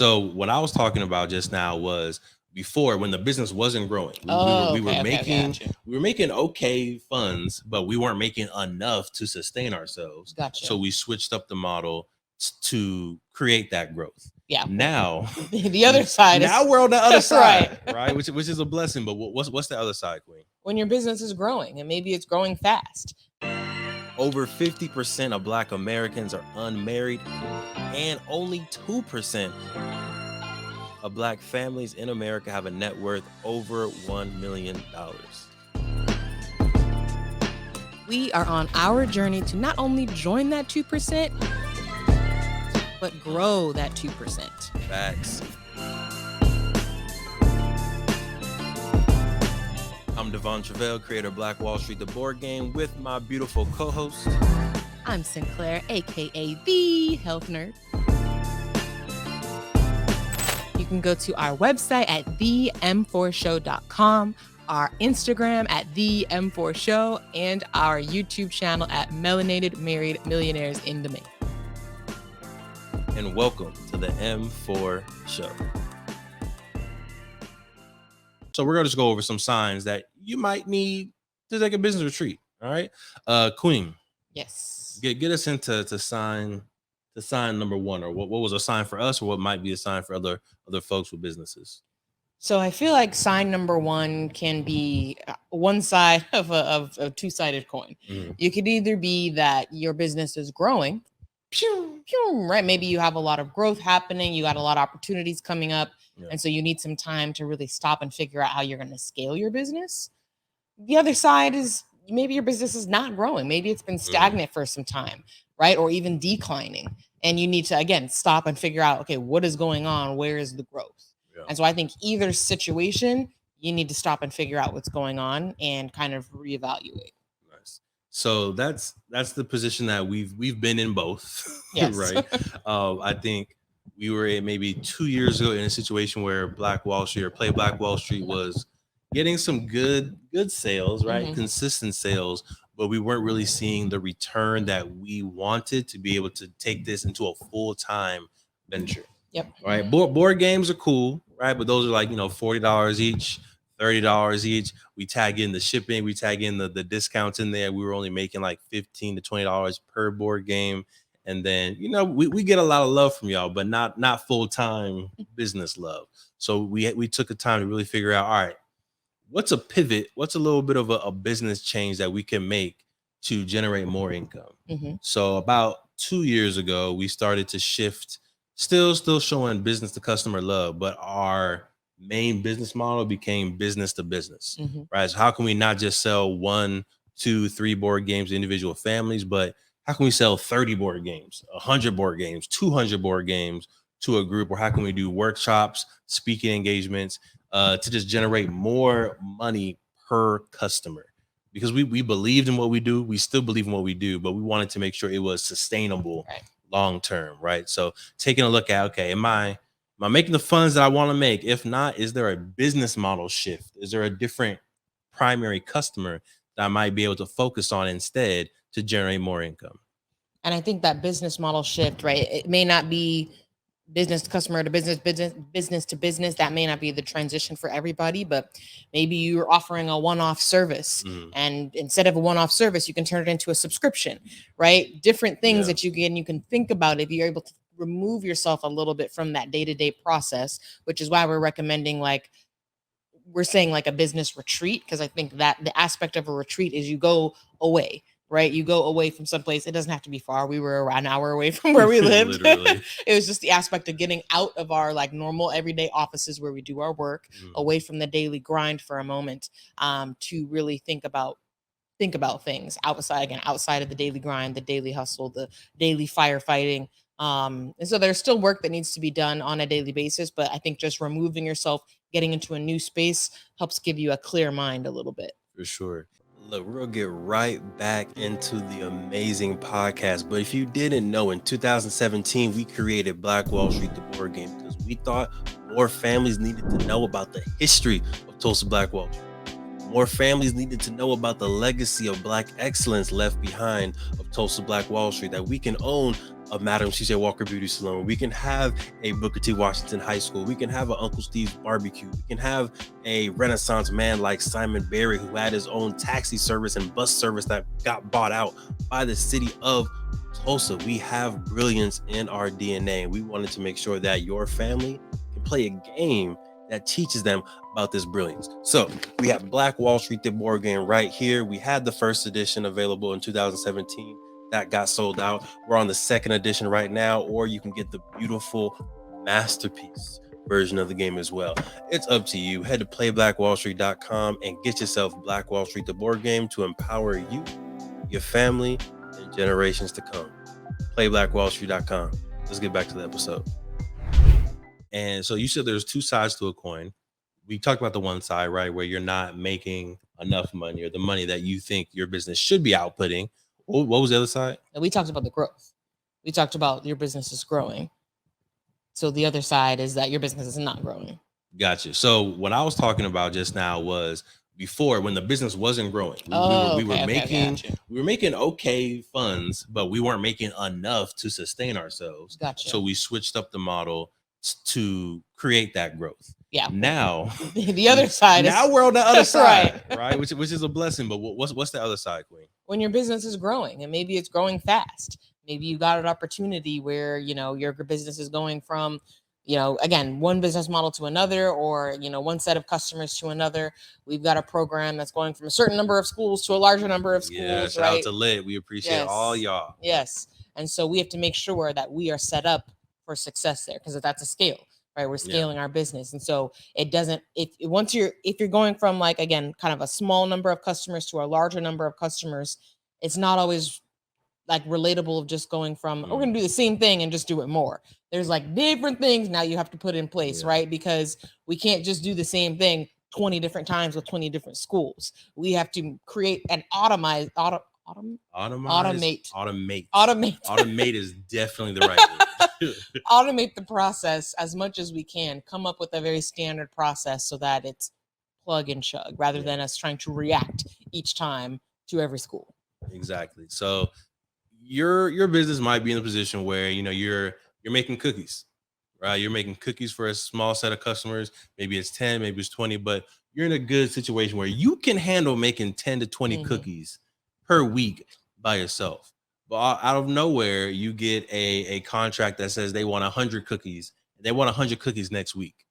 So what I was talking about just now was before, when the business wasn't growing. We were making okay funds, but we weren't making enough to sustain ourselves. Gotcha. So we switched up the model to create that growth. Yeah. Now the other side. Now we're on the other side, right? Which is a blessing. But what's the other side, Queen? When your business is growing, and maybe it's growing fast. Over 50% of Black Americans are unmarried, and only 2% of Black families in America have a net worth over $1 million. We are on our journey to not only join that 2%, but grow that 2%. Facts. I'm Devon Truvel, creator of Black Wall Street, the board game, with my beautiful co-host. I'm Sinclair, aka the Health Nerd. You can go to our website at them4show.com, our Instagram at them4show, and our YouTube channel at Melanated Married Millionaires in the making. And welcome to the M4 Show. So we're going to just go over some signs that you might need to take a business retreat. All right. Queen. Yes. Get us into sign number one, or what was a sign for us, or what might be a sign for other folks with businesses. So I feel like sign number one can be one side of a two-sided coin. Mm-hmm. You could either be that your business is growing, right? Maybe you have a lot of growth happening. You got a lot of opportunities coming up. Yeah. And so you need some time to really stop and figure out how you're going to scale your business. The other side is maybe your business is not growing. Maybe it's been stagnant for some time, right? Or even declining. And you need to, again, stop and figure out, okay, what is going on? Where is the growth? Yeah. And so I think either situation, you need to stop and figure out what's going on and kind of reevaluate. Nice. So that's the position that we've been in both. Yes. Right. I think we were maybe 2 years ago in a situation where Black Wall Street, or Play Black Wall Street, was getting some good sales, right? Mm-hmm. Consistent sales, but we weren't really seeing the return that we wanted to be able to take this into a full-time venture. Yep. Right. Board games are cool, right? But those are like, $40 each, $30 each. We tag in the shipping, we tag in the discounts in there. We were only making like $15 to $20 per board game. And then, we get a lot of love from y'all, but not full-time business love. So we took the time to really figure out, all right, what's a pivot? What's a little bit of a business change that we can make to generate more income? Mm-hmm. So about 2 years ago, we started to shift, still showing business to customer love, but our main business model became business to business, mm-hmm. right? So how can we not just sell 1, 2, 3 board games to individual families, but how can we sell 30 board games, 100 board games, 200 board games to a group? Or how can we do workshops, speaking engagements, to just generate more money per customer? Because we believed in what we do. We still believe in what we do, but we wanted to make sure it was sustainable, right, long term, right? So taking a look at, okay, am I making the funds that I want to make? If not, is there a business model shift? Is there a different primary customer that I might be able to focus on instead to generate more income? And I think that business model shift, right? It may not be business to customer to business to business. That may not be the transition for everybody, but maybe you're offering a one-off service, and instead of a one-off service, you can turn it into a subscription, right? Different things that you can think about if you're able to remove yourself a little bit from that day-to-day process, which is why we're recommending, we're saying a business retreat, because I think that the aspect of a retreat is you go away. Right. You go away from someplace. It doesn't have to be far. We were an hour away from where we lived. It was just the aspect of getting out of our normal everyday offices where we do our work, away from the daily grind for a moment, to really think about things outside of the daily grind, the daily hustle, the daily firefighting. And so there's still work that needs to be done on a daily basis. But I think just removing yourself, getting into a new space helps give you a clear mind a little bit. For sure. Look, we're going to get right back into the amazing podcast. But if you didn't know, in 2017, we created Black Wall Street, the board game, because we thought more families needed to know about the history of Tulsa Black Wall Street. More families needed to know about the legacy of Black excellence left behind of Tulsa Black Wall Street, that we can own a Madam C.J. Walker Beauty Salon. We can have a Booker T. Washington High School. We can have an Uncle Steve's Barbecue. We can have a Renaissance man like Simon Berry, who had his own taxi service and bus service that got bought out by the city of Tulsa. We have brilliance in our DNA. We wanted to make sure that your family can play a game that teaches them about this brilliance. So we have Black Wall Street, the board game right here. We had the first edition available in 2017. That got sold out. We're on the second edition right now, or you can get the beautiful masterpiece version of the game as well. It's up to you. Head to playblackwallstreet.com and get yourself Black Wall Street, the board game, to empower you, your family, and generations to come. Playblackwallstreet.com. Let's get back to the episode. And so you said there's two sides to a coin. We talked about the one side, right, where you're not making enough money, or the money that you think your business should be outputting. What was the other side? We talked about the growth. We talked about your business is growing. So the other side is that your business is not growing. Gotcha. So what I was talking about just now was before, when the business wasn't growing. We were making okay funds, but we weren't making enough to sustain ourselves. Gotcha. So we switched up the model to create that growth. Yeah. Now the other side. Now we're on the other side, right? Which is a blessing. But what's the other side, Queen? When your business is growing, and maybe it's growing fast. Maybe you got an opportunity where your business is going from again, one business model to another, or one set of customers to another. We've got a program that's going from a certain number of schools to a larger number of schools. Yeah, shout out to Lit. We appreciate all y'all. Yes, and so we have to make sure that we are set up for success there, because that's a scale, right? We're scaling our business, and so it doesn't. If you're going from, like, again, kind of a small number of customers to a larger number of customers, it's not always like relatable of just going from we're gonna do the same thing and just do it more. There's like different things now you have to put in place, right? Because we can't just do the same thing 20 different times with 20 different schools. We have to create an automate. Automate is definitely the right word. Automate the process as much as we can. Come up with a very standard process so that it's plug and chug, rather than us trying to react each time to every school. Exactly. So your business might be in a position where you're making cookies, right? You're making cookies for a small set of customers. Maybe it's 10, maybe it's 20, but you're in a good situation where you can handle making 10 to 20 cookies per week by yourself. But out of nowhere, you get a contract that says they want 100 cookies. They want 100 cookies next week.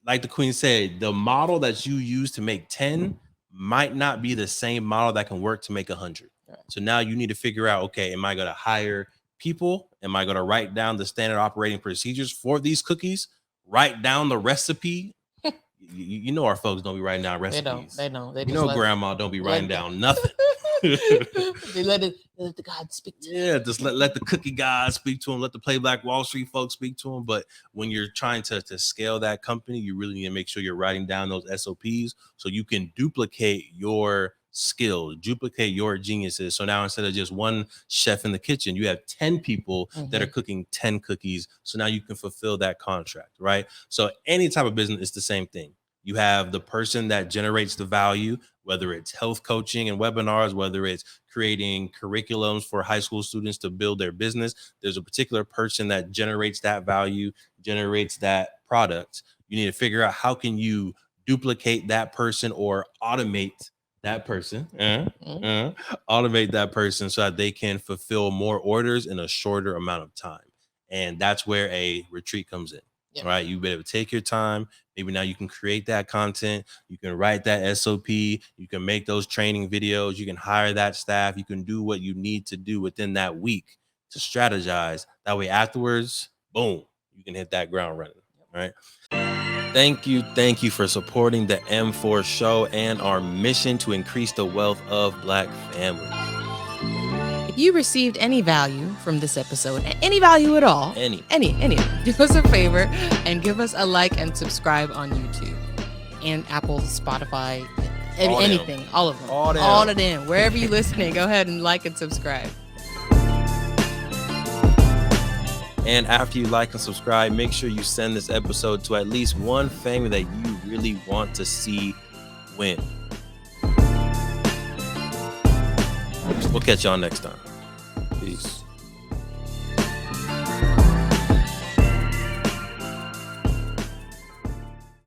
Like the Queen said, the model that you use to make 10 might not be the same model that can work to make 100. So now you need to figure out, okay, am I going to hire people? Am I going to write down the standard operating procedures for these cookies? Write down the recipe? Our folks don't be writing down recipes. They don't. Grandma don't be writing down nothing. They let the God speak to them. Yeah, just let the cookie God speak to them. Let the Play Black Wall Street folks speak to them. But when you're trying to scale that company, you really need to make sure you're writing down those SOPs so you can duplicate your skills, duplicate your geniuses. So now instead of just one chef in the kitchen, you have 10 people that are cooking 10 cookies. So now you can fulfill that contract, right? So any type of business is the same thing. You have the person that generates the value, whether it's health coaching and webinars, whether it's creating curriculums for high school students to build their business. There's a particular person that generates that value, generates that product. You need to figure out how can you duplicate that person or automate that person, automate that person so that they can fulfill more orders in a shorter amount of time. And that's where a retreat comes in, right? You better take your time. Maybe now you can create that content. You can write that SOP. You can make those training videos. You can hire that staff. You can do what you need to do within that week to strategize. That way afterwards, boom, you can hit that ground running, right? Thank you for supporting the M4 show and our mission to increase the wealth of Black families. If you received any value from this episode, any value at all, any, do us a favor and give us a like and subscribe on YouTube and Apple, Spotify, anything, all of them, all of them, wherever you're listening, go ahead and like and subscribe. And after you like and subscribe, make sure you send this episode to at least one family that you really want to see win. We'll catch y'all next time. Peace.